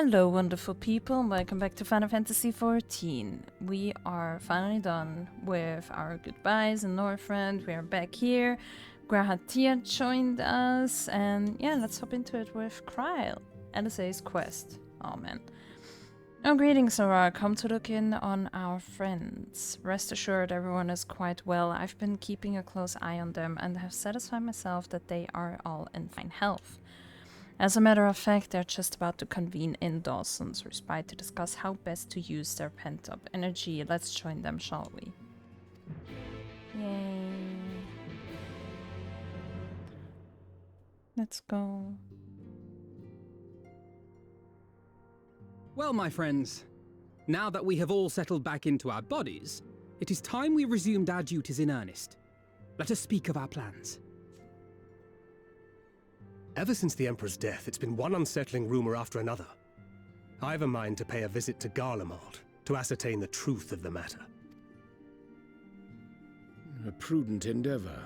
Hello, wonderful people. Welcome back to Final Fantasy XIV. We are finally done with our goodbyes and Northrend. We are back here. Graha-tia joined us, and yeah, let's hop into it with Kryl. Alisaie's quest. Oh man. Oh, greetings, Aurora. Come to look in on our friends. Rest assured, everyone is quite well. I've been keeping a close eye on them and have satisfied myself that they are all in fine health. As a matter of fact, they're just about to convene in Dawson's Respite to discuss how best to use their pent-up energy. Let's join them, shall we? Yay. Let's go. Well, my friends, now that we have all settled back into our bodies, it is time we resumed our duties in earnest. Let us speak of our plans. Ever since the Emperor's death, it's been one unsettling rumor after another. I've a mind to pay a visit to Garlemald, to ascertain the truth of the matter. A prudent endeavor.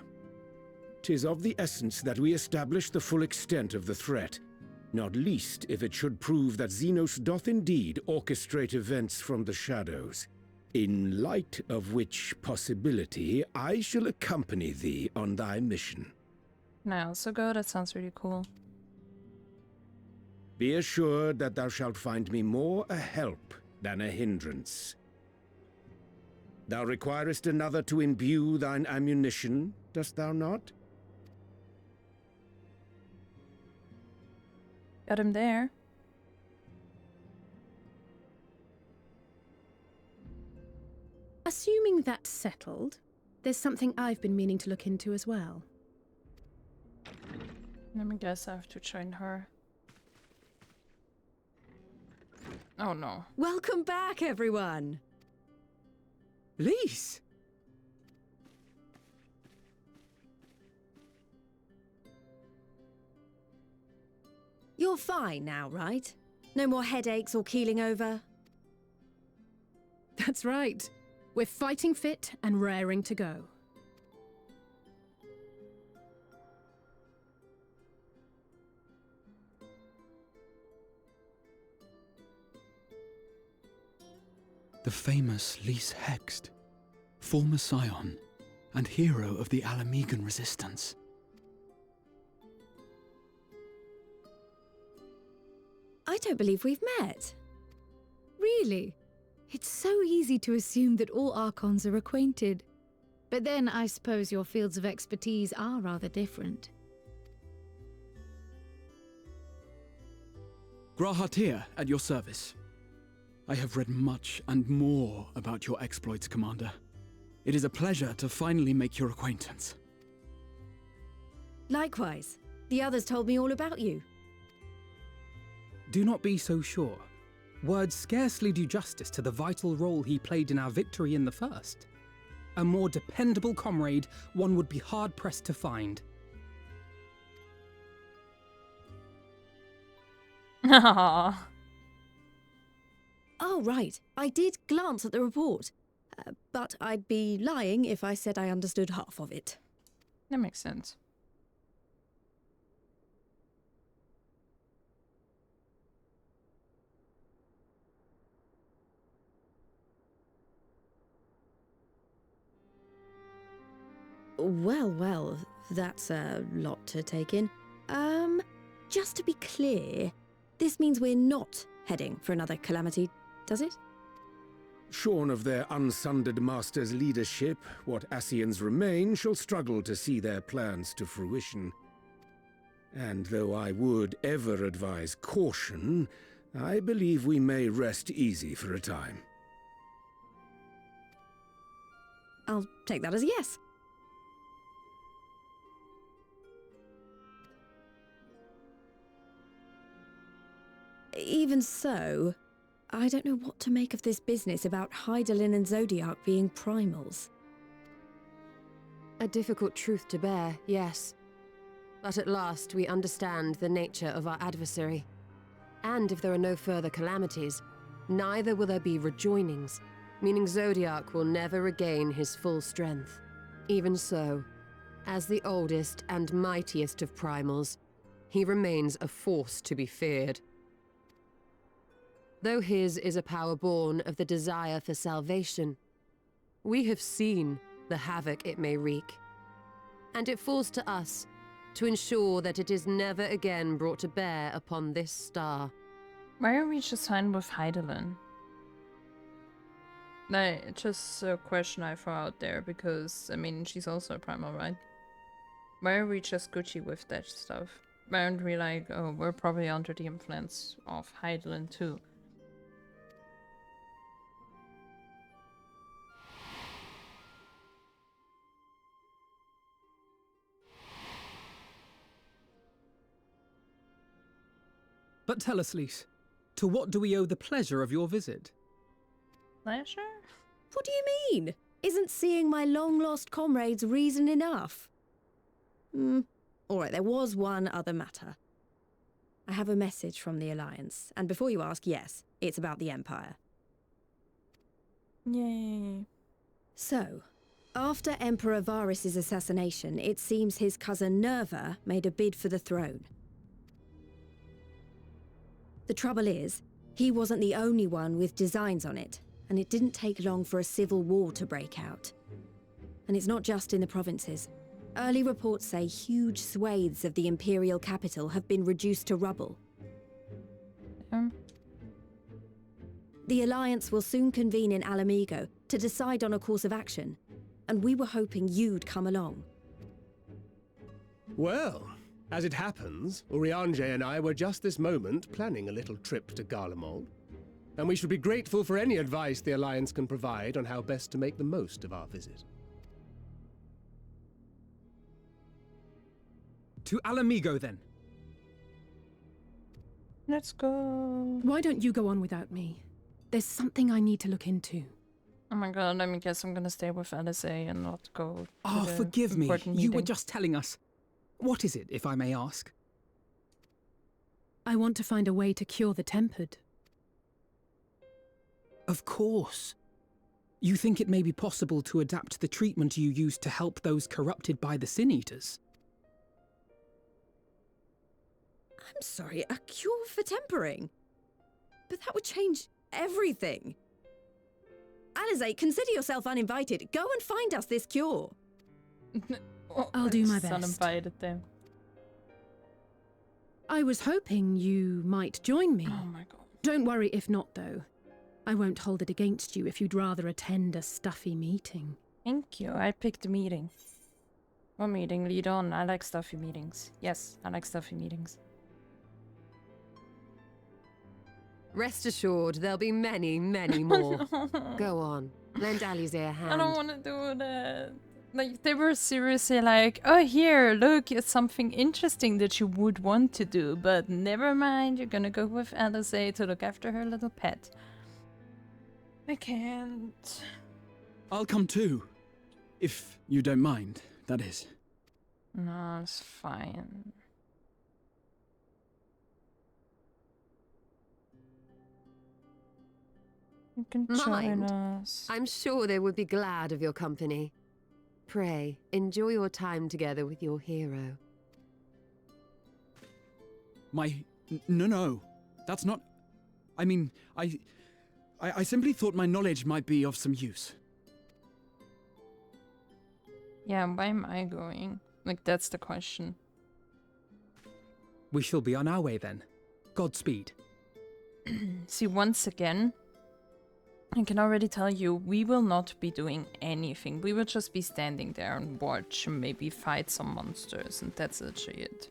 'Tis of the essence that we establish the full extent of the threat, not least if it should prove that Xenos doth indeed orchestrate events from the shadows. In light of which possibility, I shall accompany thee on thy mission. Now, so go, that sounds really cool. Be assured that thou shalt find me more a help than a hindrance. Thou requirest another to imbue thine ammunition, dost thou not? Got him there. Assuming that's settled, there's something I've been meaning to look into as well. Let me guess, I have to join her. Oh no. Welcome back, everyone! Lise! You're fine now, right? No more headaches or keeling over? That's right. We're fighting fit and raring to go. The famous Lise Hext, former scion and hero of the Alamegan resistance. I don't believe we've met. Really? It's so easy to assume that all Archons are acquainted. But then I suppose your fields of expertise are rather different. Graha-tia at your service. I have read much and more about your exploits, Commander. It is a pleasure to finally make your acquaintance. Likewise. The others told me all about you. Do not be so sure. Words scarcely do justice to the vital role he played in our victory in the first. A more dependable comrade one would be hard-pressed to find. Aww. Oh, right. I did glance at the report. But I'd be lying if I said I understood half of it. That makes sense. Well, that's a lot to take in. Just to be clear, this means we're not heading for another calamity, does it? Shorn of their unsundered master's leadership, what Ascians remain shall struggle to see their plans to fruition. And though I would ever advise caution, I believe we may rest easy for a time. I'll take that as a yes. Even so, I don't know what to make of this business about Hydaelyn and Zodiac being primals. A difficult truth to bear, yes. But at last we understand the nature of our adversary. And if there are no further calamities, neither will there be rejoinings, meaning Zodiac will never regain his full strength. Even so, as the oldest and mightiest of primals, he remains a force to be feared. though his is a power born of the desire for salvation, we have seen the havoc it may wreak, and it falls to us to ensure that it is never again brought to bear upon this star. Why are we just fine with Hydaelyn? No, just a question I throw out there because, I mean, she's also a primal, right? Why are we just Gucci with that stuff? Why aren't we like, oh, we're probably under the influence of Hydaelyn too? But tell us, Lys, to what do we owe the pleasure of your visit? Pleasure? What do you mean? Isn't seeing my long-lost comrades reason enough? Alright, there was one other matter. I have a message from the Alliance, and before you ask, yes, it's about the Empire. Yay. So, after Emperor Varys' assassination, it seems his cousin Nerva made a bid for the throne. The trouble is, he wasn't the only one with designs on it, and it didn't take long for a civil war to break out. And it's not just in the provinces. Early reports say huge swathes of the Imperial capital have been reduced to rubble. The Alliance will soon convene in Alamigo to decide on a course of action, and we were hoping you'd come along. Well, as it happens, Urianger and I were just this moment planning a little trip to Garlemald, and we should be grateful for any advice the Alliance can provide on how best to make the most of our visit. To Alamigo, then. Let's go. Why don't you go on without me? There's something I need to look into. Oh my god, I guess I'm gonna stay with Alisaie and not go to Oh, the forgive me. important You were meeting. just telling us. What is it, if I may ask? I want to find a way to cure the tempered. Of course. You think it may be possible to adapt the treatment you used to help those corrupted by the Sin Eaters? I'm sorry, a cure for tempering? But that would change everything. Alisaie, consider yourself uninvited. Go and find us this cure. I'll do my best. Uninvited them. I was hoping you might join me. Oh my god. Don't worry if not, though. I won't hold it against you if you'd rather attend a stuffy meeting. Thank you. I picked the meeting. What meeting? Lead on. I like stuffy meetings. Yes, I like stuffy meetings. Rest assured, there'll be many, many more. Go on, lend Alisaie a hand. I don't want to do that. Like, they were seriously like, oh, here, look, it's something interesting that you would want to do, but never mind, you're gonna go with Alisaie to look after her little pet. I can't. I'll come too. If you don't mind, that is. No, it's fine. You can join Mind? us. I'm sure they would be glad of your company. Pray, enjoy your time together with your hero. No. That's not... I mean, I simply thought my knowledge might be of some use. Yeah, why am I going? Like, that's the question. We shall be on our way then. Godspeed. See, once again, I can already tell you, we will not be doing anything. We will just be standing there and watch and maybe fight some monsters, and that's literally it.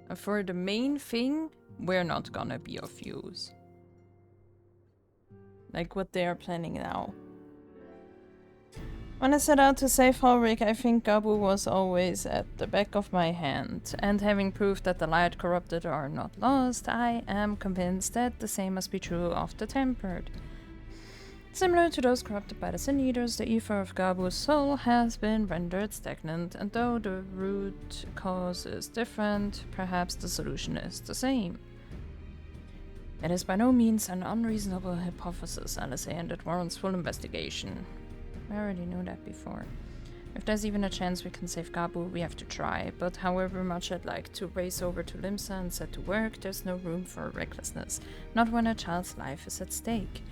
And for the main thing, we're not gonna be of use. Like what they are planning now. When I set out to save Ulrich, I think Gabu was always at the back of my hand, and having proved that the light corrupted are not lost, I am convinced that the same must be true of the tempered. Similar to those corrupted by the Sin Eaters, the ether of Gabu's soul has been rendered stagnant, and though the root cause is different, perhaps the solution is the same. It is by no means an unreasonable hypothesis, Alisaie, and it warrants full investigation. I already knew that before. If there's even a chance we can save Gabu, we have to try, but however much I'd like to race over to Limsa and set to work, there's no room for recklessness, not when a child's life is at stake.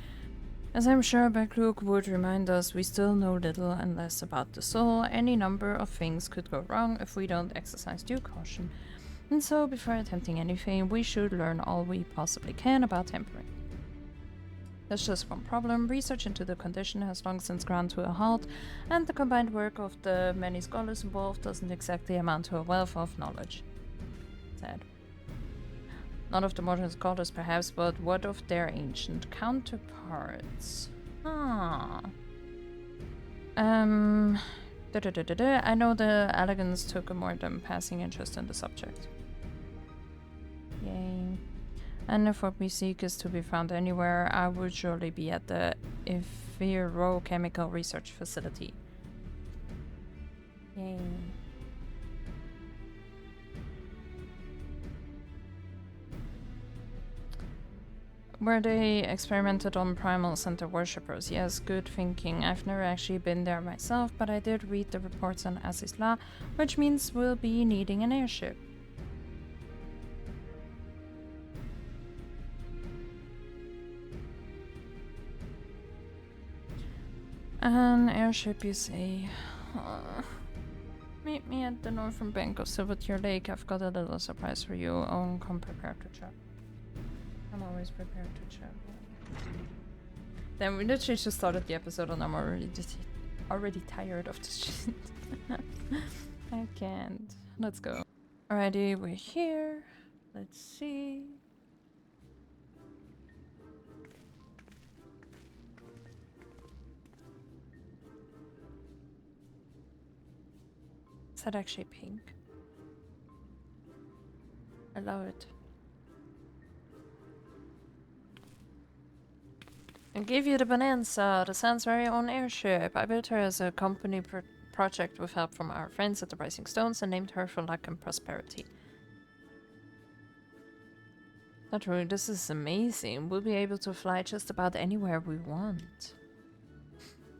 As I'm sure Bakluk would remind us, we still know little unless about the soul. Any number of things could go wrong if we don't exercise due caution. And so, before attempting anything, we should learn all we possibly can about tempering. There's just one problem. Research into the condition has long since ground to a halt, and the combined work of the many scholars involved doesn't exactly amount to a wealth of knowledge. Sad. Not of the modern scholars, perhaps, but what of their ancient counterparts? I know the Elegans took a more than passing interest in the subject. Yay. And if what we seek is to be found anywhere, I would surely be at the Chemical Research Facility. Yay. Where they experimented on Primal Center worshippers. Yes, good thinking. I've never actually been there myself, but I did read the reports on Azys Lla, which means we'll be needing an airship. An airship, you say? Meet me at the northern bank of Silvertier Lake. I've got a little surprise for you. Oh, come prepared to chat. I'm always prepared to chat. Then we literally just started the episode and I'm already tired of this shit. I can't. Let's go. Alrighty, we're here. Let's see. Is that actually pink? I love it. I gave you the Bonanza, the Sun's very own airship. I built her as a company project with help from our friends at the Rising Stones and named her for luck and prosperity. Not really, this is amazing. We'll be able to fly just about anywhere we want.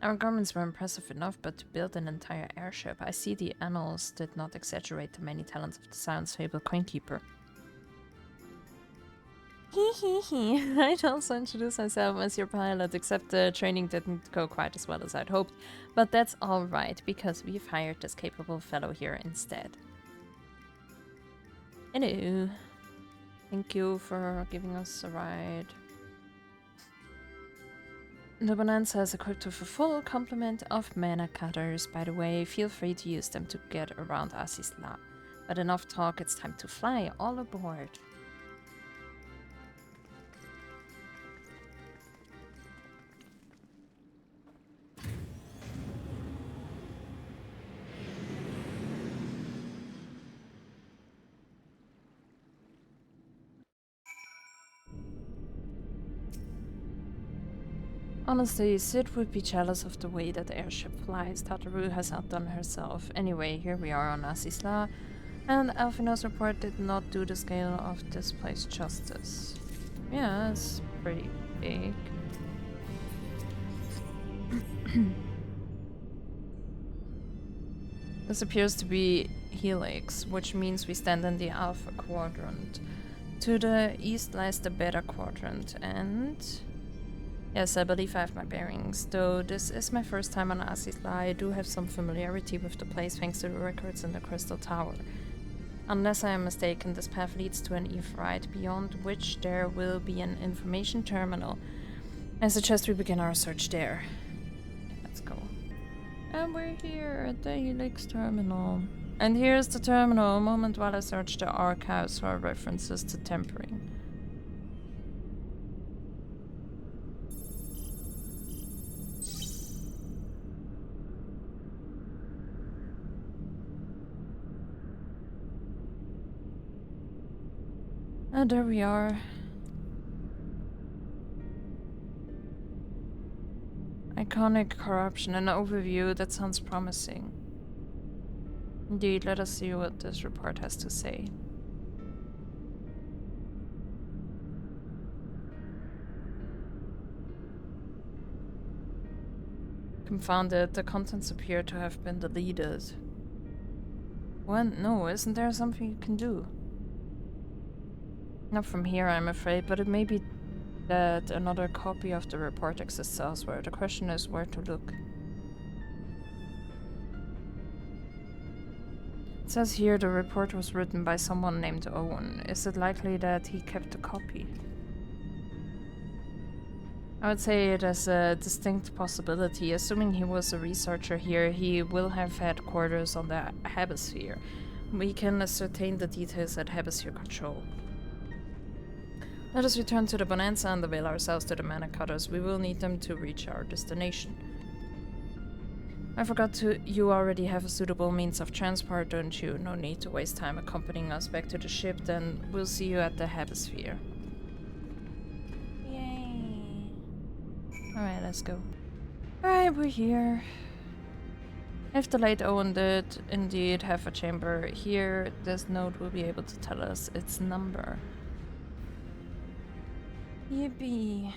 Our garments were impressive enough, but to build an entire airship, I see the annals did not exaggerate the many talents of the Scion's fabled coinkeeper. I'd also introduce myself as your pilot, except the training didn't go quite as well as I'd hoped. But that's alright, because we've hired this capable fellow here instead. Hello. Thank you for giving us a ride. The Bonanza is equipped with a full complement of mana cutters. By the way, feel free to use them to get around Azys Lla. But enough talk, it's time to fly. All aboard. Honestly, Sid would be jealous of the way that the airship flies. Tataru has outdone herself. Anyway, here we are on Azys Lla, and Alphina's report did not do the scale of this place justice. Yeah, it's pretty big. This appears to be Helix, which means we stand in the Alpha Quadrant. To the east lies the Beta Quadrant, and... yes, I believe I have my bearings. Though this is my first time on Azys Lla, I do have some familiarity with the place thanks to the records in the Crystal Tower. Unless I am mistaken, this path leads to an eve ride, beyond which there will be an information terminal. I suggest we begin our search there. Let's go. And we're here at the Helix terminal. And here's the terminal. A moment while I search the archives for references to tempering. And there we are. Eikonic corruption, an overview. That sounds promising. Indeed, let us see what this report has to say. Confounded, the contents appear to have been deleted. What? No, isn't there something you can do? Not from here, I'm afraid, but it may be that another copy of the report exists elsewhere. The question is where to look. It says here the report was written by someone named Owen. Is it likely that he kept a copy? I would say it as a distinct possibility. Assuming he was a researcher here, he will have had quarters on the Hemisphere. We can ascertain the details at Hemisphere Control. Let us return to the Bonanza and avail ourselves to the mana cutters. We will need them to reach our destination. I forgot to... You already have a suitable means of transport, don't you? No need to waste time accompanying us back to the ship, then we'll see you at the Hemisphere. Yay. Alright, let's go. Alright, we're here. If the late Owen did indeed have a chamber here, this note will be able to tell us its number. Yippee.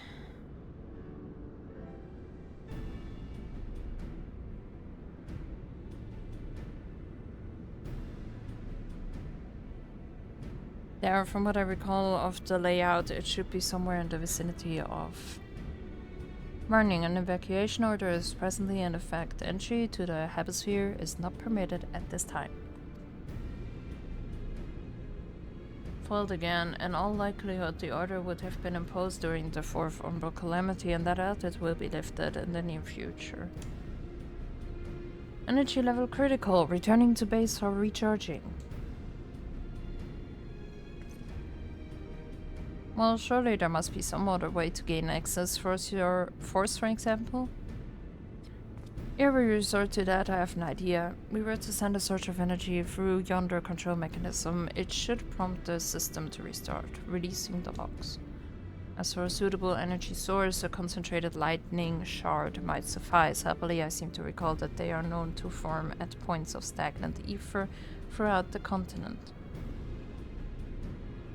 There, from what I recall of the layout, it should be somewhere in the vicinity of... Warning, an evacuation order is presently in effect. Entry to the Hemisphere is not permitted at this time. Foiled again. In all likelihood, the order would have been imposed during the 4th Umbral Calamity, and that it will be lifted in the near future. Energy level critical. Returning to base for recharging. Well, surely there must be some other way to gain access for your force, for example. Ere we resort to that, I have an idea. We were to send a surge of energy through yonder control mechanism. It should prompt the system to restart, releasing the locks. As for a suitable energy source, a concentrated lightning shard might suffice. Happily, I seem to recall that they are known to form at points of stagnant ether throughout the continent.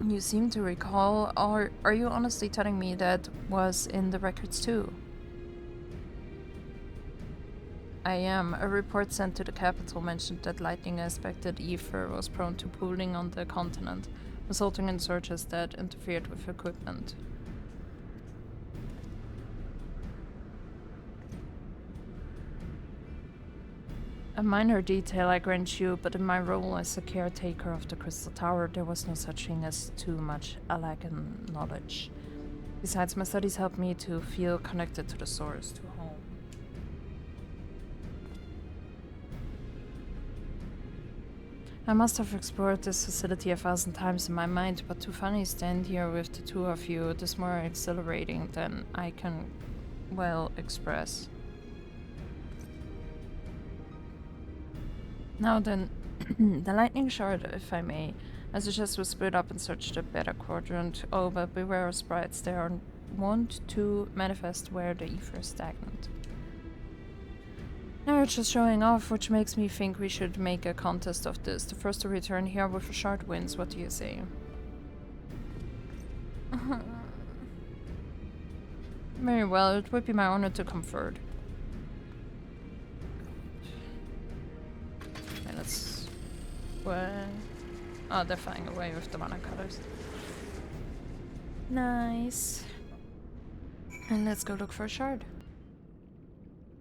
You seem to recall, or are you honestly telling me that was in the records too? I am. A report sent to the capital mentioned that lightning-aspected ether was prone to pooling on the continent, resulting in surges that interfered with equipment. A minor detail, I grant you, but in my role as a caretaker of the Crystal Tower, there was no such thing as too much lack in knowledge. Besides, my studies helped me to feel connected to the source, to home. I must have explored this facility 1,000 times in my mind, but to finally stand here with the two of you, it is more exhilarating than I can, well, express. Now then, the lightning shard, if I may. I suggest we split up and search the better quadrant. Oh, but beware of sprites. They are wont to manifest where the ether is stagnant. Now you're just showing off, which makes me think we should make a contest of this. The first to return here with a shard wins. What do you say? Very well, it would be my honor to come third. Okay, let's... What? Oh, they're flying away with the mana colors. Nice. And let's go look for a shard.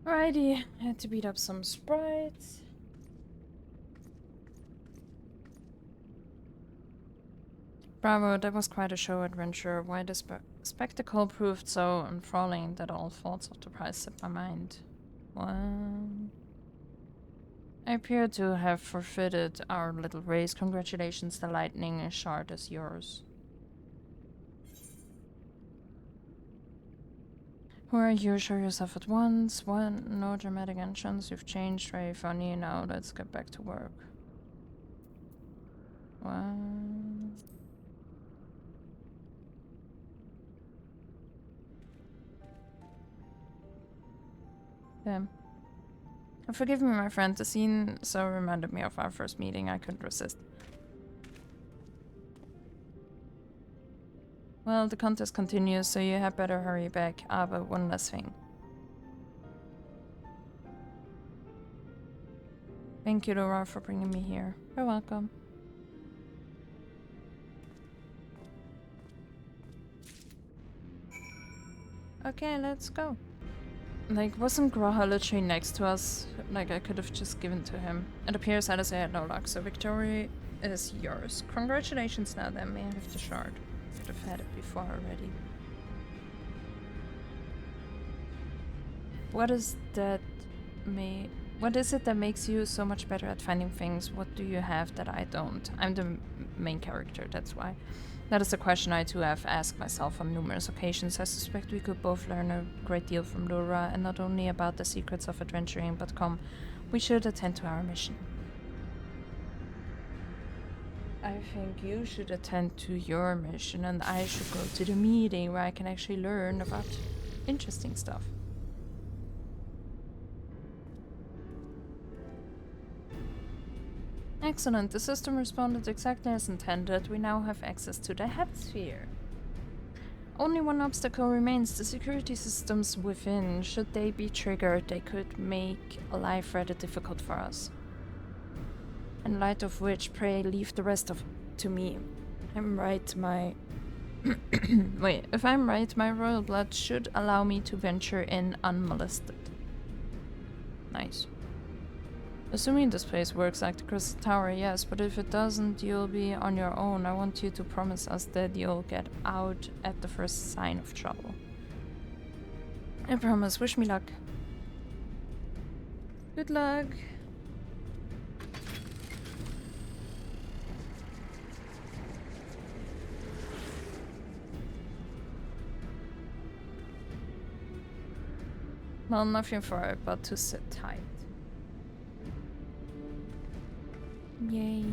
Alrighty, I had to beat up some sprites. Bravo, that was quite a show adventure. Why the spectacle proved so enthralling that all thoughts of the prize slipped my mind. What? I appear to have forfeited our little race. Congratulations, the lightning shard is yours. Who are you? Show yourself at once. What? No dramatic entrance. You've changed. Very funny. Now let's get back to work. What? Damn. Forgive me, my friend. The scene so reminded me of our first meeting. I couldn't resist. Well, the contest continues, so you had better hurry back. Ah, but one last thing. Thank you, Laura, for bringing me here. You're welcome. Okay, let's go. Like, wasn't Graha literally next to us? Like, I could have just given to him. It appears Alisaie had no luck, so victory is yours. Congratulations now then, may I have the shard? Could have had it before already. What is it that makes you so much better at finding things? What do you have that I don't? I'm the main character, that's why. That is a question I too have asked myself on numerous occasions. I suspect we could both learn a great deal from Laura, and not only about the secrets of adventuring, but come, we should attend to our mission. I think you should attend to your mission, and I should go to the meeting where I can actually learn about interesting stuff. Excellent, the system responded exactly as intended. We now have access to the head sphere. Only one obstacle remains, the security systems within. Should they be triggered, they could make a life rather difficult for us. In light of which, pray leave the rest of to me. I'm right, my... Wait, if I'm right, my royal blood should allow me to venture in unmolested. Nice. Assuming this place works like the Crystal Tower, yes, but if it doesn't, you'll be on your own. I want you to promise us that you'll get out at the first sign of trouble. I promise. Wish me luck. Good luck. Well, nothing for it but to sit tight. Yay.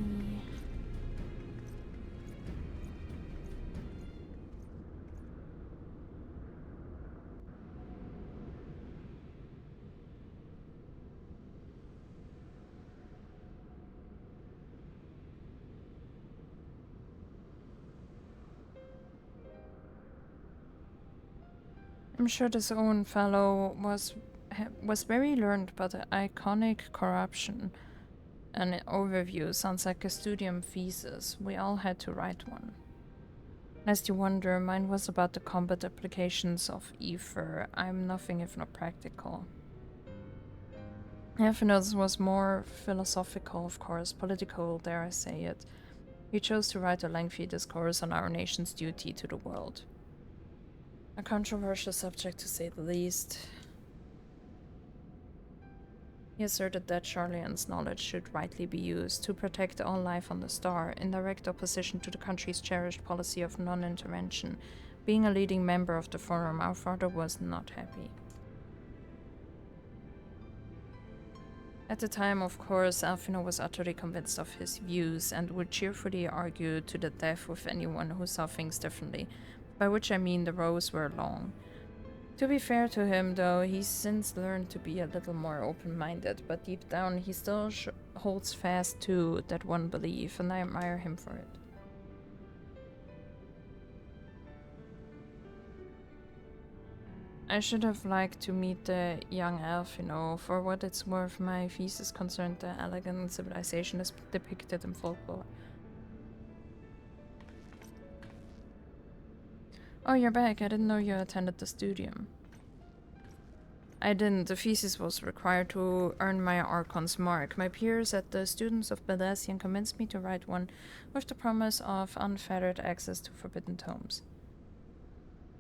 I'm sure this Owen fellow was very learned, but the Eikonic corruption. An overview sounds like a studium thesis. We all had to write one. Lest you wonder, mine was about the combat applications of ether. I'm nothing if not practical. Ephino's was more philosophical, of course, political, dare I say it. He chose to write a lengthy discourse on our nation's duty to the world. A controversial subject, to say the least. He asserted that Charlian's knowledge should rightly be used to protect all life on the star, in direct opposition to the country's cherished policy of non-intervention. Being a leading member of the forum, our father was not happy. At the time, of course, Alphino was utterly convinced of his views and would cheerfully argue to the death with anyone who saw things differently, by which I mean the rows were long. To be fair to him, though, he's since learned to be a little more open-minded, but deep down he still holds fast to that one belief, and I admire him for it. I should have liked to meet the young Alphino. For what it's worth, my thesis concerned the elegant civilization as depicted in folklore. Oh, you're back. I didn't know you attended the studium. I didn't. The thesis was required to earn my Archon's mark. My peers at the Students of Belasian convinced me to write one with the promise of unfettered access to forbidden tomes.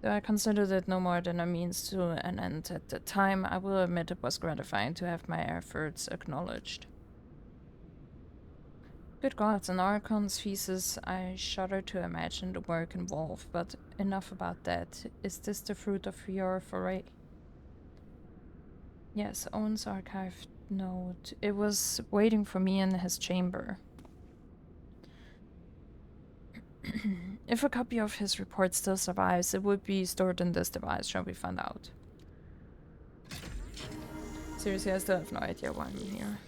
Though I considered it no more than a means to an end at the time, I will admit it was gratifying to have my efforts acknowledged. Good gods, an Archon's thesis, I shudder to imagine the work involved, but enough about that. Is this the fruit of your foray? Yes, Owen's archived note. It was waiting for me in his chamber. If a copy of his report still survives, it would be stored in this device, shall we find out. Seriously, I still have no idea why I'm here.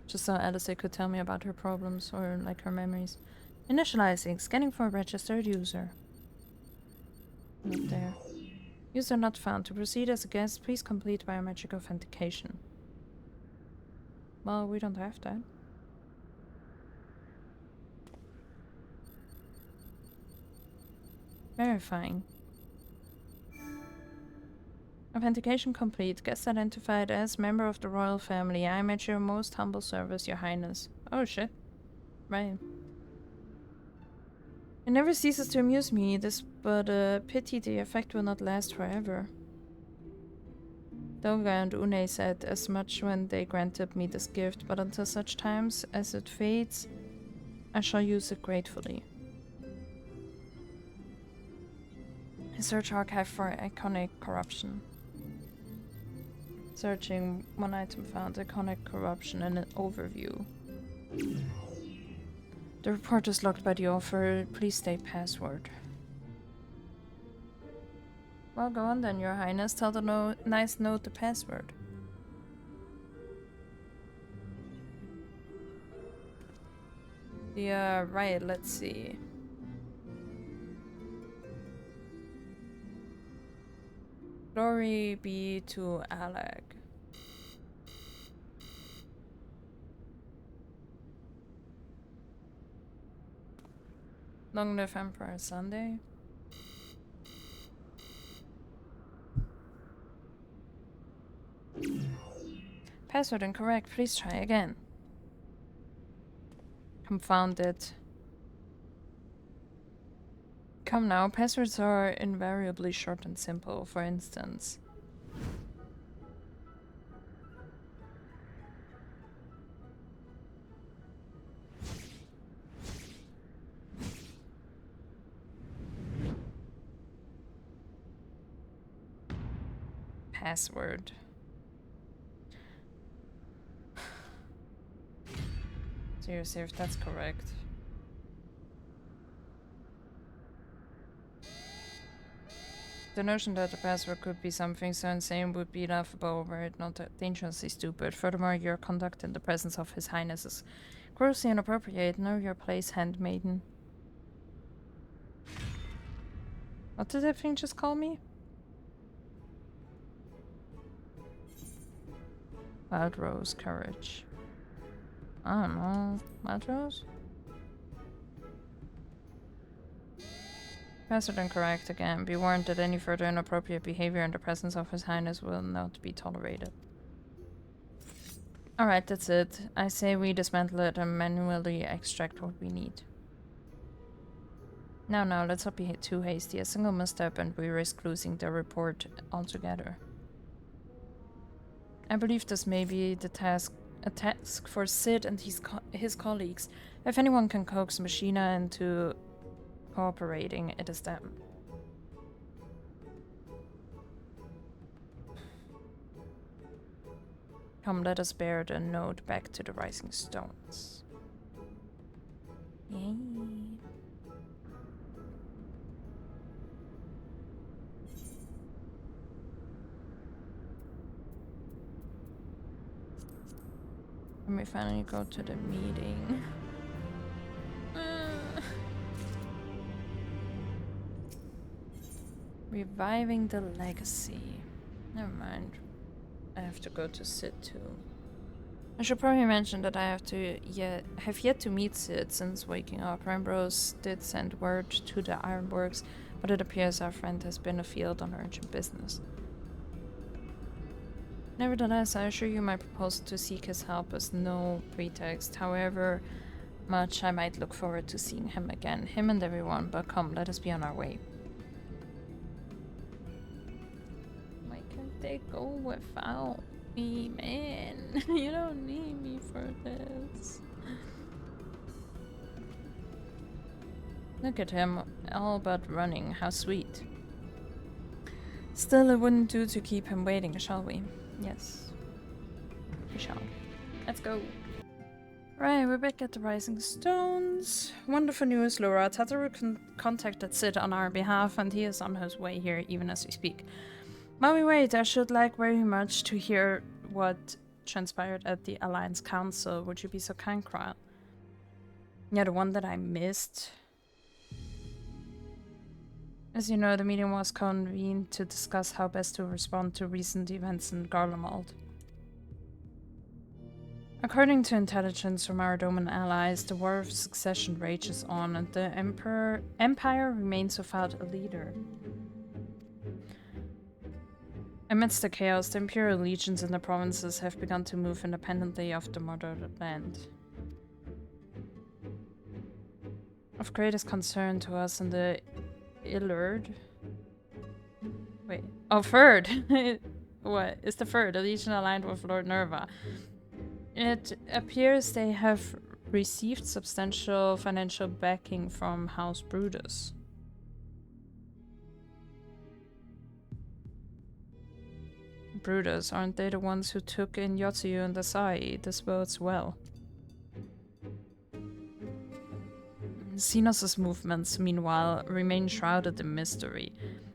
Just so Alisaie could tell me about her problems, or like her memories. Initializing, scanning for a registered user. Not there. User not found. To proceed as a guest, please complete biometric authentication. Well, we don't have that. Verifying. Authentication complete. Guest identified as member of the royal family. I am at your most humble service, your highness. Oh shit. Right. It never ceases to amuse me, this, but pity the effect will not last forever. Doga and Une said as much when they granted me this gift, but until such times as it fades, I shall use it gratefully. Search archive for Eikonic corruption. Searching, one item found, Eikonic corruption and an overview. The report is locked by the author. Please state password. Well, go on then, your highness. Tell the nice note the password. Yeah, right, let's see. Glory be to Alec. Long live Emperor Sunday. Password incorrect. Please try again. Confound it. Come now, passwords are invariably short and simple, for instance. Password. Seriously, if that's correct. The notion that the password could be something so insane would be laughable were it not dangerously stupid. Furthermore, your conduct in the presence of His Highness is grossly inappropriate. Know your place, handmaiden. What did that thing just call me? Wild Rose, courage. I don't know. Wild Rose? Password incorrect again. Be warned that any further inappropriate behavior in the presence of His Highness will not be tolerated. Alright, that's it. I say we dismantle it and manually extract what we need. Now, let's not be too hasty. A single misstep and we risk losing the report altogether. I believe this may be a task for Sid and his colleagues. If anyone can coax Machina into cooperating, it is them. Come, let us bear the note back to the Rising Stones. Yay. Let me finally go to the meeting. Reviving the legacy. Never mind. I have to go to Sid too. I should probably mention that I have yet to meet Sid since waking up. Ambrose did send word to the Ironworks, but it appears our friend has been afield on urgent business. Nevertheless, I assure you my proposal to seek his help is no pretext, however much I might look forward to seeing him again. Him and everyone, but come, let us be on our way. Why can't they go without me, man? You don't need me for this. Look at him, all but running. How sweet. Still, it wouldn't do to keep him waiting, shall we? Yes. We shall. Let's go. Right, we're back at the Rising Stones. Wonderful news, Laura. Tataru contacted Sid on our behalf, and he is on his way here even as we speak. While we wait, I should like very much to hear what transpired at the Alliance Council. Would you be so kind, Kral? Yeah, the one that I missed. As you know, the meeting was convened to discuss how best to respond to recent events in Garlemald. According to intelligence from our Doman allies, the War of Succession rages on and the Empire remains without a leader. Amidst the chaos, the Imperial legions in the provinces have begun to move independently of the motherland. Of greatest concern to us in the Illard... Wait. Oh, Ferd! What? It's the Ferd, a legion aligned with Lord Nerva. It appears they have received substantial financial backing from House Brutus. Brutus, aren't they the ones who took in Yotsuyu and Alisaie? This bodes well. Xenos' movements, meanwhile, remain shrouded in mystery.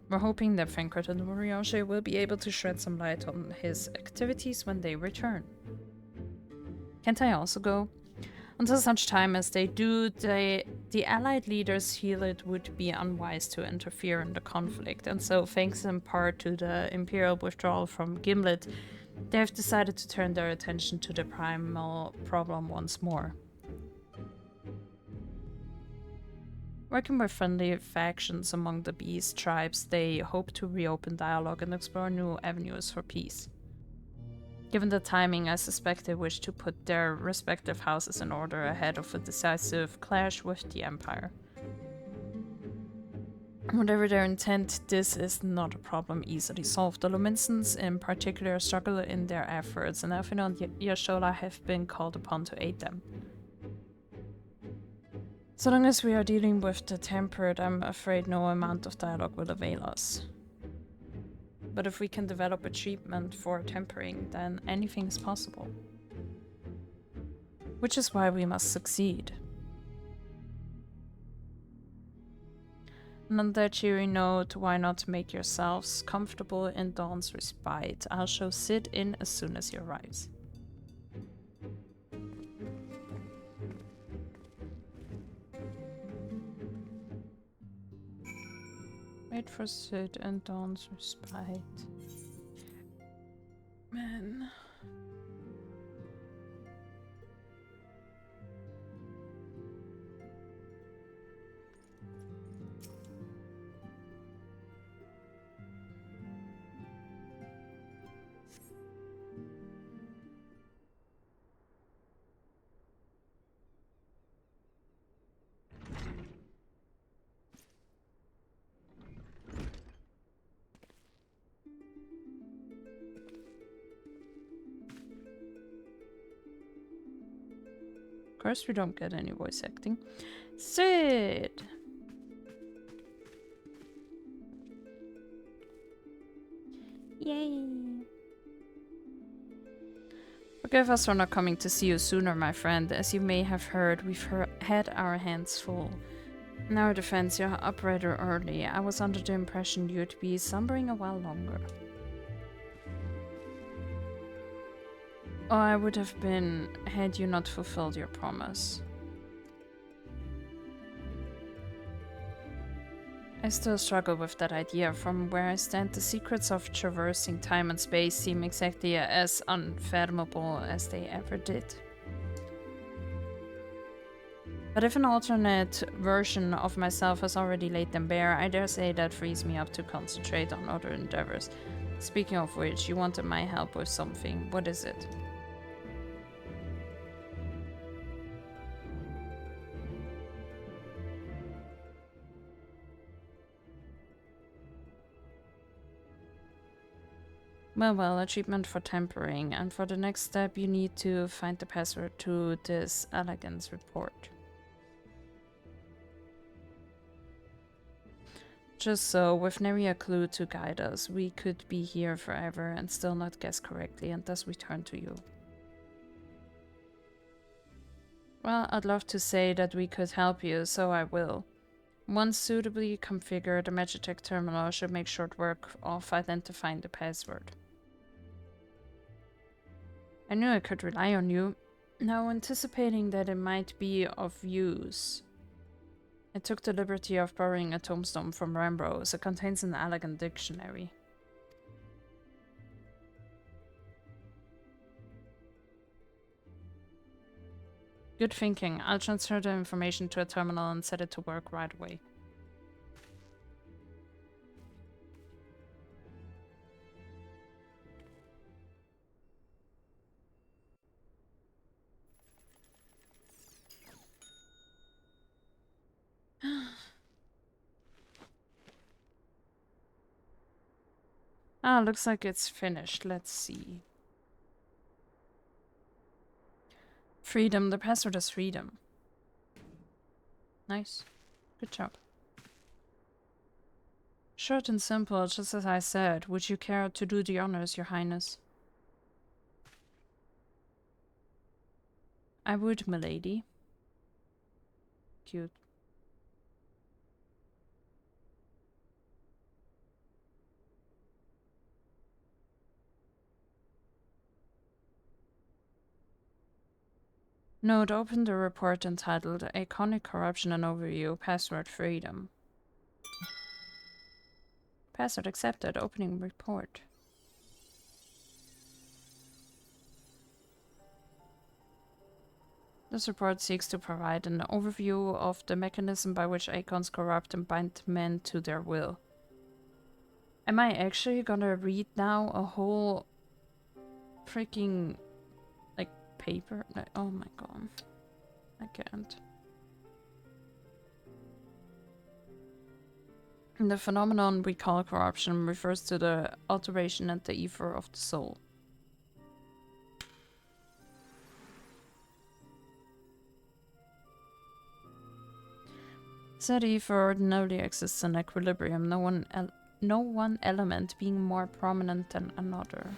We're hoping that Fenkert and Moriage will be able to shed some light on his activities when they return. Can't I also go? Until such time as they do, the allied leaders feel it would be unwise to interfere in the conflict, and so thanks in part to the Imperial withdrawal from Gimlet, they have decided to turn their attention to the primal problem once more. Working with friendly factions among the Beast tribes, they hope to reopen dialogue and explore new avenues for peace. Given the timing, I suspect they wish to put their respective houses in order ahead of a decisive clash with the Empire. Whatever their intent, this is not a problem easily solved. The Luminsons in particular struggle in their efforts, and Elfino and Yashola have been called upon to aid them. So long as we are dealing with the Tempered, I'm afraid no amount of dialogue will avail us. But if we can develop a treatment for tempering, then anything is possible. Which is why we must succeed. And on that cheery note, why not make yourselves comfortable in Dawn's respite? I'll show Sid in as soon as he arrives. Wait for Sid and Dawn's respite. Man. Of course we don't get any voice acting. Sid! Yay! Forgive us for not coming to see you sooner, my friend. As you may have heard, we've had our hands full. In our defense, you're up rather early. I was under the impression you'd be slumbering a while longer. Oh, I would have been had you not fulfilled your promise. I still struggle with that idea. From where I stand, the secrets of traversing time and space seem exactly as unfathomable as they ever did. But if an alternate version of myself has already laid them bare, I dare say that frees me up to concentrate on other endeavors. Speaking of which, you wanted my help with something. What is it? Well, a treatment for tempering, and for the next step you need to find the password to this elegance report. Just so, with nary a clue to guide us, we could be here forever and still not guess correctly and thus return to you. Well, I'd love to say that we could help you, so I will. Once suitably configured, the Magitech terminal should make short work of identifying the password. I knew I could rely on you. Now, anticipating that it might be of use, I took the liberty of borrowing a tombstone from Rambrose. It contains an elegant dictionary. Good thinking. I'll transfer the information to a terminal and set it to work right away. Ah, looks like it's finished. Let's see. Freedom. The password is freedom. Nice. Good job. Short and simple, just as I said. Would you care to do the honors, Your Highness? I would, milady. Cute. Note, open the report entitled Eikonic Corruption and Overview, Password Freedom. Password accepted, opening report. This report seeks to provide an overview of the mechanism by which Eikons corrupt and bind men to their will. Am I actually gonna read now a whole freaking paper? Oh my god. I can't. The phenomenon we call corruption refers to the alteration and the ether of the soul. Said ether ordinarily exists in equilibrium, no one element being more prominent than another.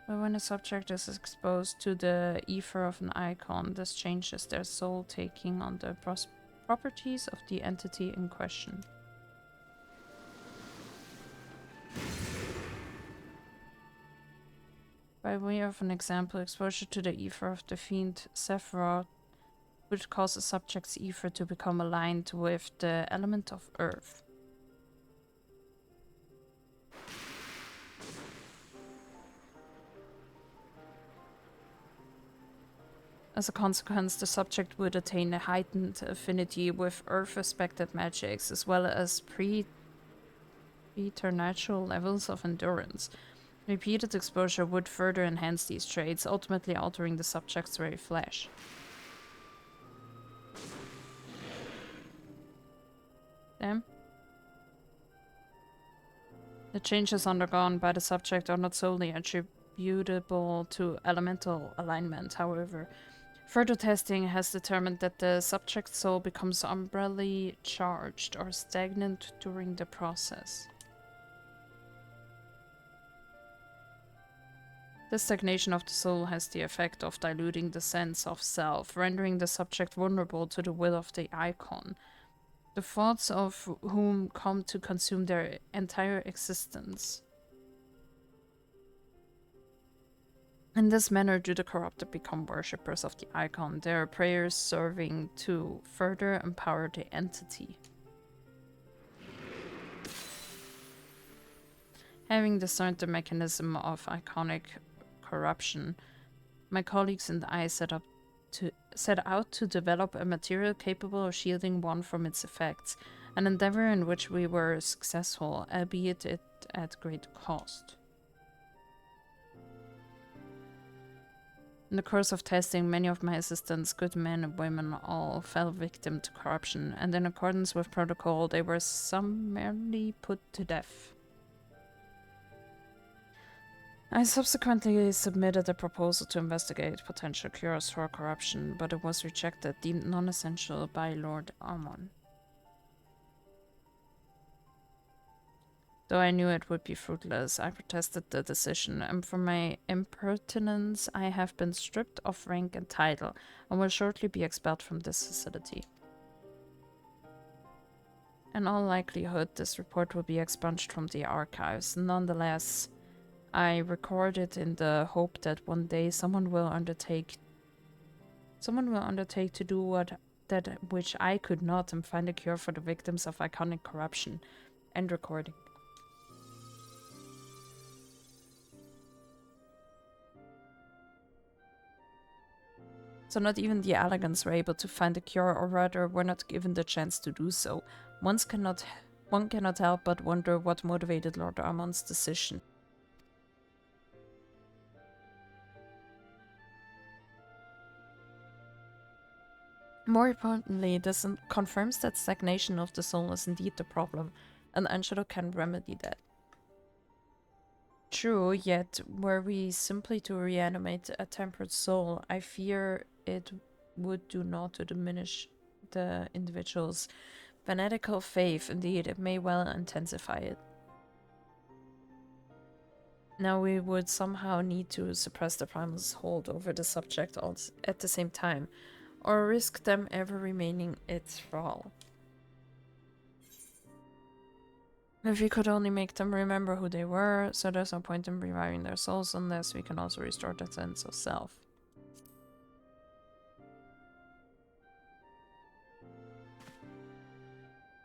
But when a subject is exposed to the ether of an icon, this changes their soul, taking on the properties of the entity in question. By way of an example, exposure to the ether of the fiend Sephiroth would cause a subject's ether to become aligned with the element of earth. As a consequence, the subject would attain a heightened affinity with earth-aspected magics, as well as preternatural levels of endurance. Repeated exposure would further enhance these traits, ultimately altering the subject's very flesh. Damn. The changes undergone by the subject are not solely attributable to elemental alignment, however. Further testing has determined that the subject's soul becomes umbrally charged or stagnant during the process. This stagnation of the soul has the effect of diluting the sense of self, rendering the subject vulnerable to the will of the icon, the thoughts of whom come to consume their entire existence. In this manner do the corrupted become worshippers of the icon, their prayers serving to further empower the entity. Having discerned the mechanism of iconic corruption, my colleagues and I set out to develop a material capable of shielding one from its effects, an endeavor in which we were successful, albeit at great cost. In the course of testing, many of my assistants, good men and women, all fell victim to corruption, and in accordance with protocol, they were summarily put to death. I subsequently submitted a proposal to investigate potential cures for corruption, but it was rejected, deemed non-essential by Lord Amon. Though I knew it would be fruitless, I protested the decision, and for my impertinence I have been stripped of rank and title, and will shortly be expelled from this facility. In all likelihood, this report will be expunged from the archives. Nonetheless, I record it in the hope that one day someone will undertake to do that which I could not, and find a cure for the victims of iconic corruption. End recording. So not even the elegants were able to find a cure, or rather were not given the chance to do so. One cannot help but wonder what motivated Lord Armand's decision. More importantly, this confirms that stagnation of the soul is indeed the problem, and Angelo can remedy that. True, yet were we simply to reanimate a tempered soul, I fear it would do naught to diminish the individual's fanatical faith. Indeed, it may well intensify it. Now we would somehow need to suppress the primal's hold over the subject at the same time, or risk them ever remaining its thrall. If we could only make them remember who they were, so there's no point in reviving their souls unless we can also restore their sense of self.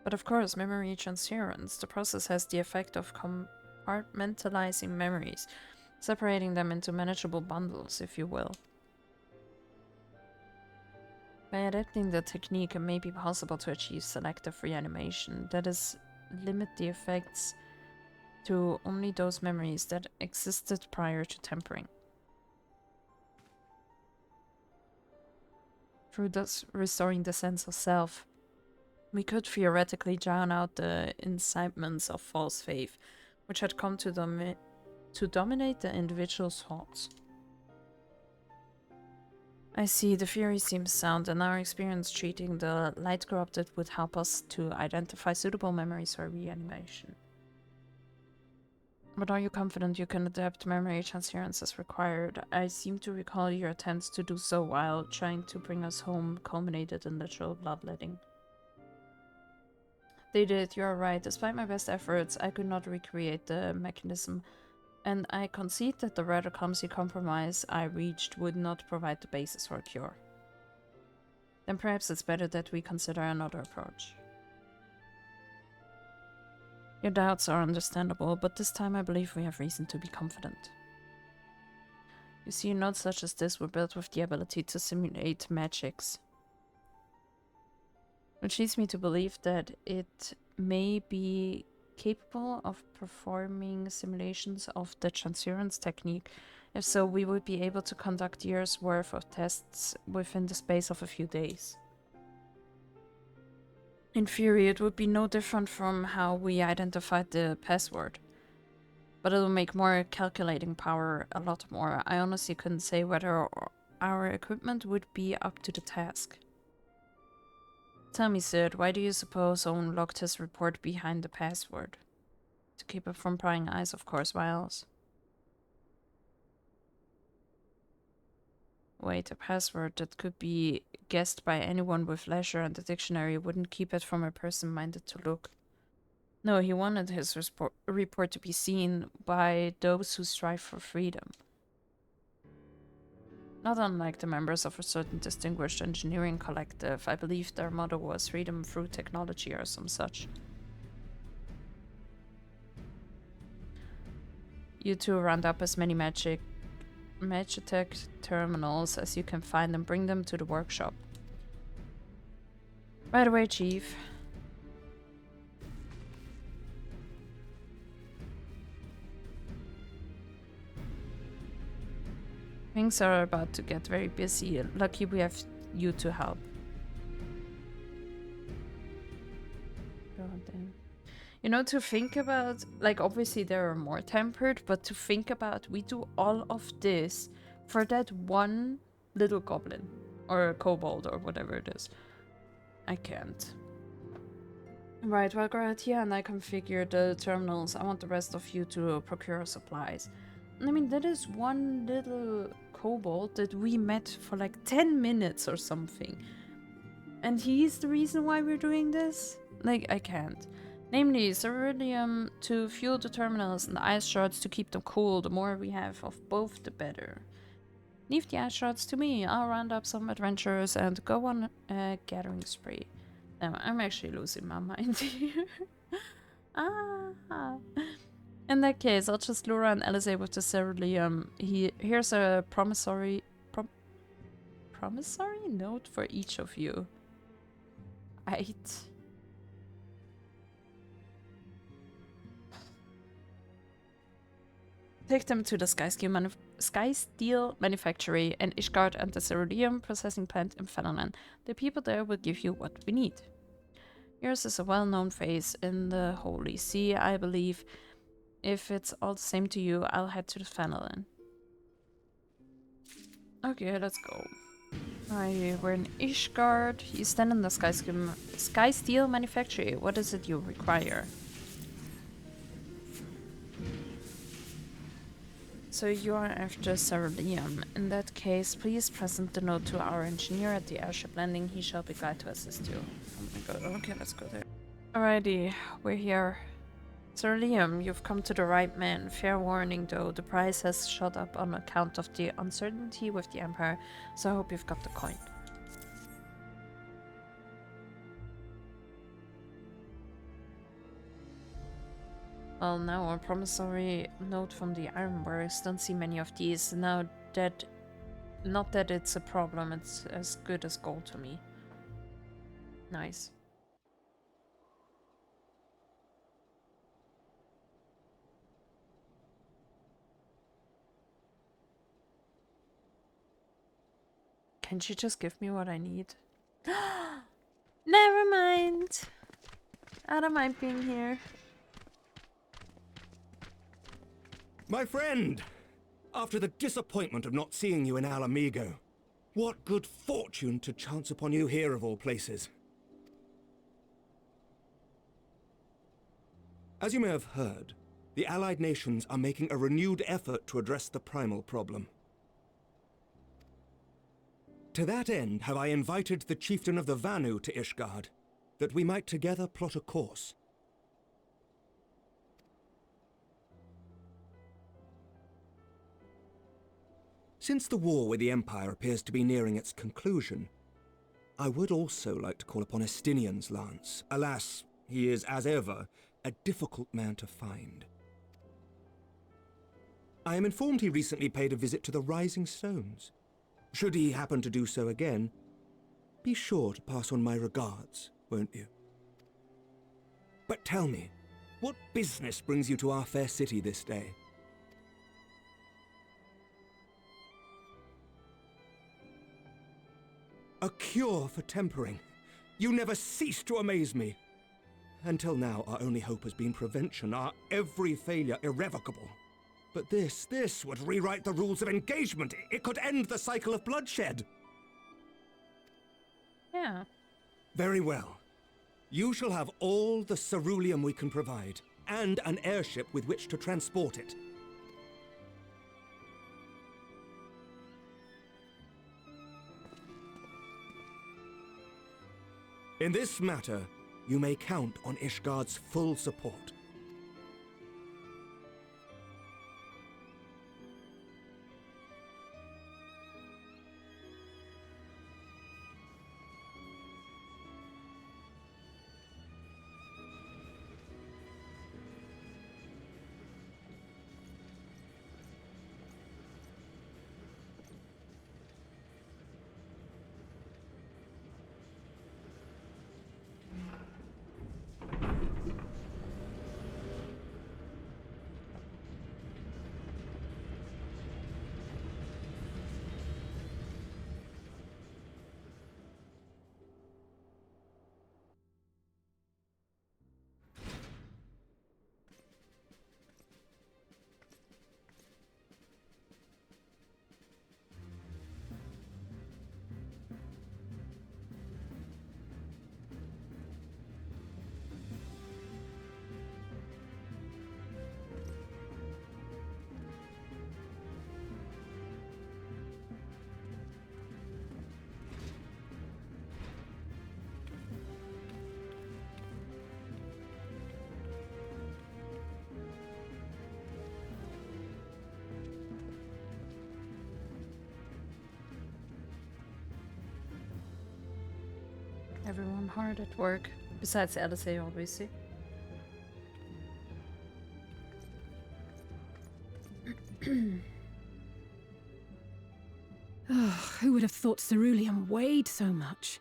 But of course, memory transference, the process has the effect of compartmentalizing memories, separating them into manageable bundles, if you will. By adapting the technique, it may be possible to achieve selective reanimation, that is, limit the effects to only those memories that existed prior to tempering. Through thus restoring the sense of self, we could theoretically drown out the incitements of false faith, which had come to dominate the individual's thoughts. I see, the theory seems sound, and our experience treating the light corrupted would help us to identify suitable memories for reanimation. But are you confident you can adapt memory transference as required? I seem to recall your attempts to do so while trying to bring us home culminated in literal bloodletting. They did, you are right. Despite my best efforts, I could not recreate the mechanism, and I concede that the rather clumsy compromise I reached would not provide the basis for a cure. Then perhaps it's better that we consider another approach. Your doubts are understandable, but this time I believe we have reason to be confident. You see, nodes such as this were built with the ability to simulate magics, which leads me to believe that it may be capable of performing simulations of the transference technique. If so, we would be able to conduct years' worth of tests within the space of a few days. In theory, it would be no different from how we identified the password, but it'll make more calculating power a lot more. I honestly couldn't say whether our equipment would be up to the task. Tell me, Sid, why do you suppose Owen locked his report behind the password? To keep it from prying eyes, of course, why else? Wait, a password that could be guessed by anyone with leisure and a dictionary wouldn't keep it from a person minded to look. No, he wanted his report to be seen by those who strive for freedom. Not unlike the members of a certain distinguished engineering collective, I believe their motto was freedom through technology or some such. You two round up as many Magitech terminals as you can find and bring them to the workshop. By the way, Chief. Things are about to get very busy. Lucky we have you to help. God damn. You know, to think about, like, obviously there are more tempered, but to think about, we do all of this for that one little goblin. Or a kobold, or whatever it is. I can't. Right, well, graha-tia and I configure the terminals. I want the rest of you to procure supplies. I mean, that is one little kobold that we met for like 10 minutes or something. And he's the reason why we're doing this? Like, I can't. Namely, ceruleum to fuel the terminals and the ice shards to keep them cool. The more we have of both, the better. Leave the ice shards to me. I'll round up some adventurers and go on a gathering spree. Now, I'm actually losing my mind here. In that case, I'll just lure on Alisaie with the ceruleum. Here's a promissory promissory note for each of you. Take them to the Sky Steel Manufactory in Ishgard and the ceruleum processing plant in Fenelon. The people there will give you what we need. Yours is a well-known face in the Holy See, I believe. If it's all the same to you, I'll head to the Fenelon. Okay, let's go. We're in Ishgard. You stand in the Sky Steel Manufactory. What is it you require? So you are after ceruleum. In that case, please present the note to our engineer at the airship landing. He shall be glad to assist you. Oh my god, okay, let's go there. Alrighty, we're here. Ceruleum, you've come to the right man. Fair warning though, the price has shot up on account of the uncertainty with the Empire, so I hope you've got the coin. Well, now a promissory note from the Ironworks. Don't see many of these. Now that, not that it's a problem, it's as good as gold to me. Nice. Can't you just give me what I need? Never mind. I don't mind being here. My friend! After the disappointment of not seeing you in Alamigo, what good fortune to chance upon you here of all places. As you may have heard, the Allied nations are making a renewed effort to address the primal problem. To that end have I invited the chieftain of the Vanu to Ishgard, that we might together plot a course. Since the war with the Empire appears to be nearing its conclusion, I would also like to call upon Estinian's lance. Alas, he is, as ever, a difficult man to find. I am informed he recently paid a visit to the Rising Stones. Should he happen to do so again, be sure to pass on my regards, won't you? But tell me, what business brings you to our fair city this day? A cure for tempering. You never cease to amaze me. Until now, our only hope has been prevention, our every failure irrevocable. But this would rewrite the rules of engagement. It could end the cycle of bloodshed. Yeah. Very well. You shall have all the ceruleum we can provide, and an airship with which to transport it. In this matter, you may count on Ishgard's full support. Everyone hard at work. Besides Alisaie, obviously. Oh, who would have thought ceruleum weighed so much.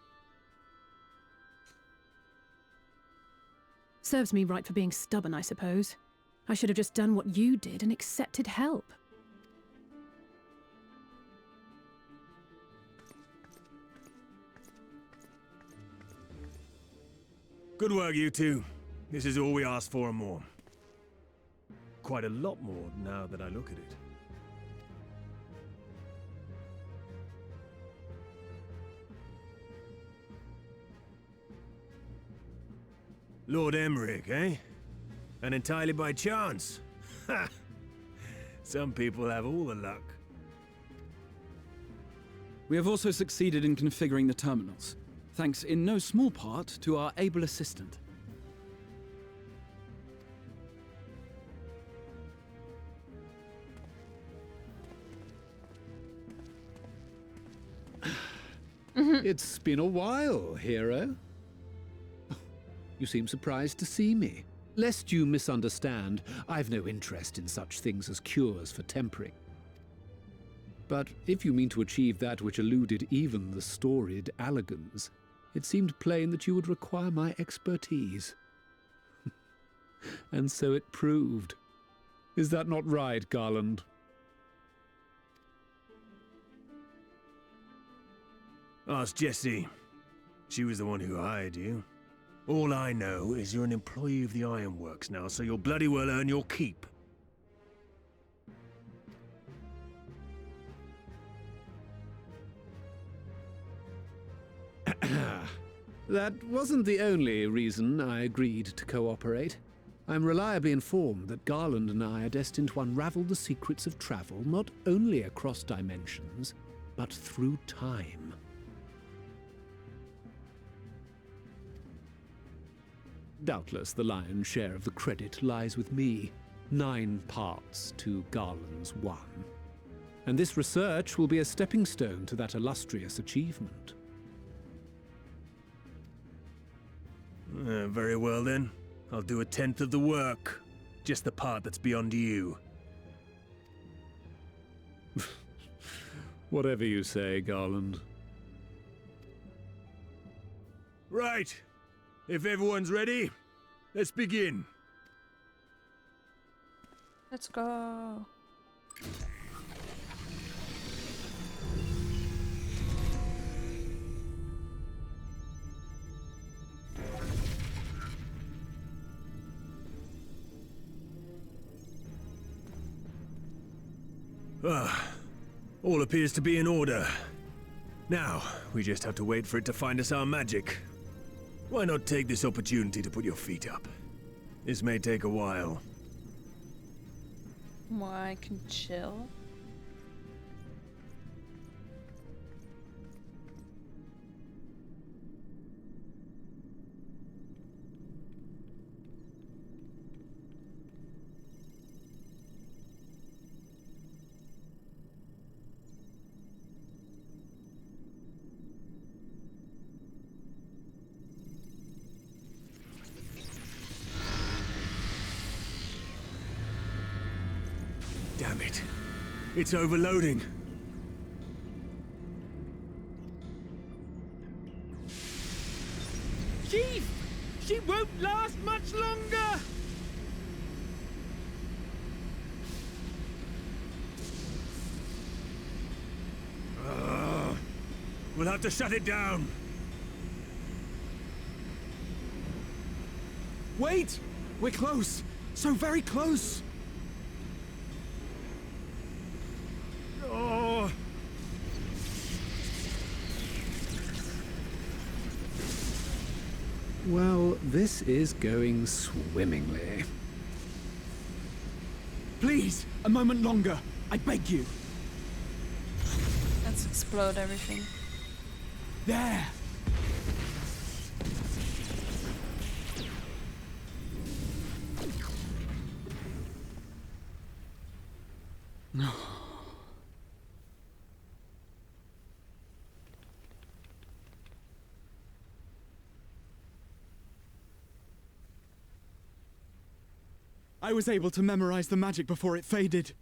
Serves me right for being stubborn, I suppose. I should have just done what you did and accepted help. Good work, you two. This is all we asked for and more. Quite a lot more now that I look at it. Lord Emmerich, eh? And entirely by chance. Ha! Some people have all the luck. We have also succeeded in configuring the terminals, thanks in no small part to our able assistant. It's been a while, hero. You seem surprised to see me. Lest you misunderstand, I've no interest in such things as cures for tempering. But if you mean to achieve that which eluded even the storied Allegans, it seemed plain that you would require my expertise. And so it proved. Is that not right, Garland? Ask Jessie. She was the one who hired you. All I know is you're an employee of the Ironworks now, so you'll bloody well earn your keep. That wasn't the only reason I agreed to cooperate. I'm reliably informed that Garland and I are destined to unravel the secrets of travel not only across dimensions, but through time. Doubtless the lion's share of the credit lies with me, 9 parts to Garland's 1. And this research will be a stepping stone to that illustrious achievement. Very well then. I'll do 1/10 of the work. Just the part that's beyond you. Whatever you say, Garland. Right. If everyone's ready, let's begin. Let's go. All appears to be in order. Now, we just have to wait for it to find us our magic. Why not take this opportunity to put your feet up? This may take a while. Why I can chill. Damn it. It's overloading. Chief! She won't last much longer! We'll have to shut it down. Wait! We're close! So very close! Oh. Well, this is going swimmingly. Please, a moment longer. I beg you. Let's explode everything. There! No. I was able to memorize the magic before it faded.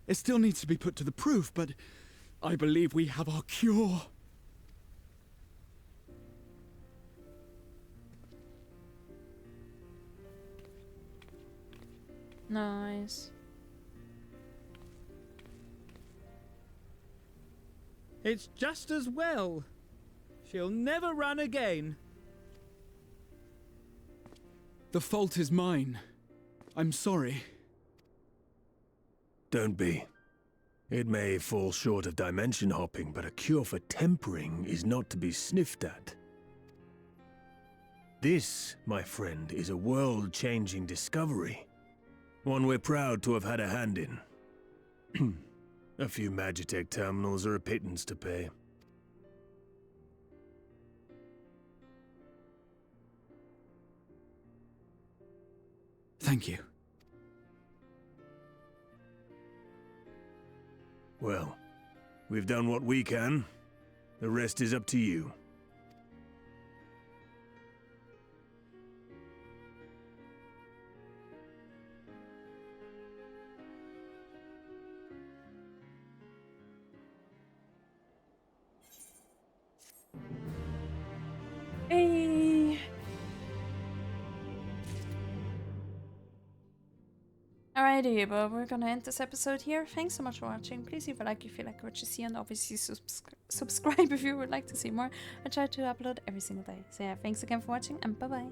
It still needs to be put to the proof, but I believe we have our cure. Nice. It's just as well. She'll never run again. The fault is mine. I'm sorry. Don't be. It may fall short of dimension hopping, but a cure for tempering is not to be sniffed at. This, my friend, is a world-changing discovery. One we're proud to have had a hand in. A few Magitech terminals are a pittance to pay. Thank you. Well, we've done what we can. The rest is up to you. Hey. Alrighty, but we're gonna end this episode here. Thanks so much for watching. Please leave a like if you like what you see, and obviously subscribe if you would like to see more. I try to upload every single day. So yeah, thanks again for watching, and bye bye.